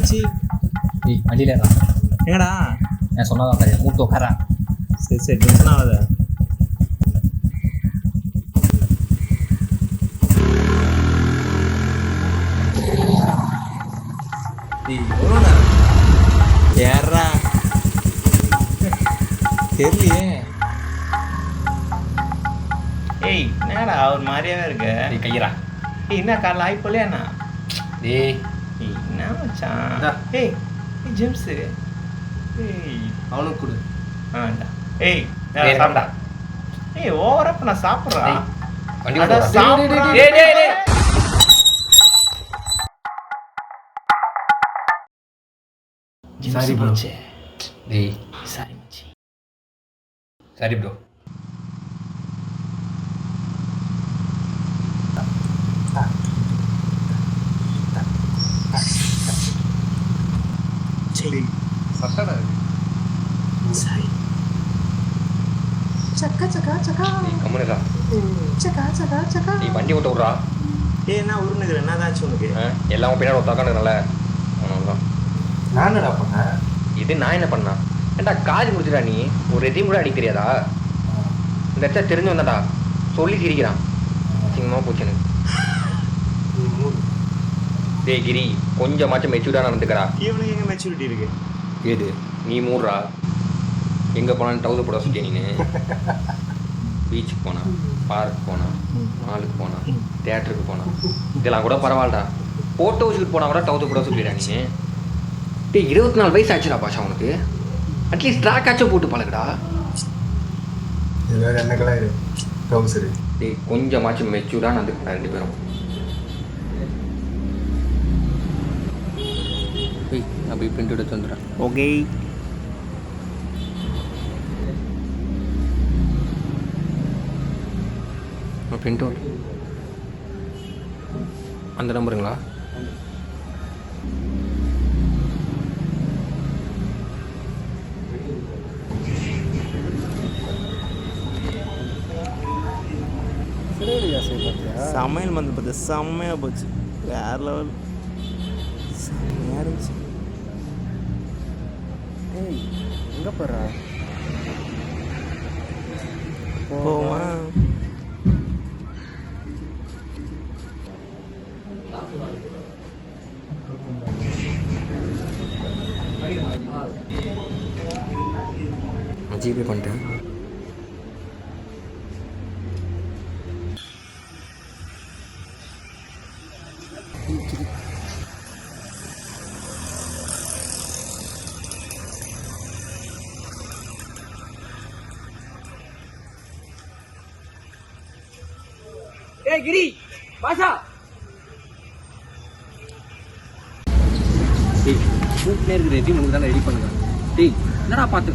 மச்சி. டேய் வண்டியில் ஏறா. எங்கடா? நான் சொன்னதான் சரியா மூட்டு உட்காரா. சரி சரி டென்ஷன் ஆகாத. எவ்வளோண்ணா ஏறா தெரியலையே. ஏய் என்னடா ஒரு மாதிரியாவே இருக்க. டேய் கையரா. ஏய் என்ன காலைல ஆயிப்போலையாண்ணா? டேய் ஏய் என்ன மச்சான். ஏய் ஏய் ஜேம்ஸு. ஏய் அவனுக்கு கொடு. ஆண்டா. ஏய் சாப்பிட்டா. ஏய் ஓவரா இப்போ நான் சாப்பிட்றா. வண்டி அட ஓட்டுறா. சாப்பிட்றா. டேய் டேய் டேய். Sorry bro. டேய் சாரி மச்சி. சரி ப்ரோ. சரி சட்டடா சாரி. சக்கா சக்கா சக்கா டேய் கம்முனுடா. சக்கா சக்கா சக்கா. டேய் வண்டி ஓட்ட விட்றா. ஏய் என்ன உருணுக்குற என்னதாச்சு உனக்கு? எல்லாம் பின்னாடி ஒருத்தாக்கானுறல அவனதான். நான் என்னடா பண்ணேன்? இது நான் என்ன பண்ணா? ஏன்டா காலேஜ் முடிச்சுடா நீ ஒரு ரெஜிம் கூட அடிக்க தெரியாதா? இந்த இடத்த தெரிஞ்சு வந்தாடா சொல்லி சிரிக்கிறான். சிங்கமாக போச்சு எனக்கு. டேய் கிரி கொஞ்சமாச்சும் மெச்சூர்டாக நடந்துக்கிறா. இவனுக்கு எங்க மெச்சூரிட்டி இருக்கு? ஏது நீ மூடுறா. எங்கே போனான்னு டவுசர் போட சுற்றிய நீ. பீச்சுக்கு போனா, பார்க் போனா, மாலுக்கு போனா, தேட்டருக்கு போனா, இதெல்லாம் கூட பரவாயில்லடா. ஃபோட்டோ ஷூட் போனால் கூட டவுசர் போட சுற்றிடுறா நீ. டேய் 24 வயசு ஆச்சுடா பாஷா உனக்கு. அட்லீஸ்ட் ட்ராக்காச்சும் போட்டு பழகுடா. இது வேறு என்ன கலர் ட்ரௌசரு? டேய் கொஞ்சமாச்சும் மெச்சூர்டாக நடந்துக்கடா ரெண்டு பேரும். டேய் நான் போய் பிரிண்ட் எடுத்து வந்துடுறேன். ஓகே. பிரிண்ட் அவுட் அந்த நம்பருங்களா? சமையல் வந்து பார்த்து செம்மையாக போச்சு. வேற லெவல் செம்மையாக இருந்துச்சு. ஏய் எங்கே போகிறா? போமா ஜிபே பண்ணிட்டேன். ஏய் கிரி பாஷா. டேய் கூப்பிட்டே இருக்குது ரெடி உங்களுக்கு தான் ரெடி பண்ணுங்க. டேய் என்னடா பார்த்து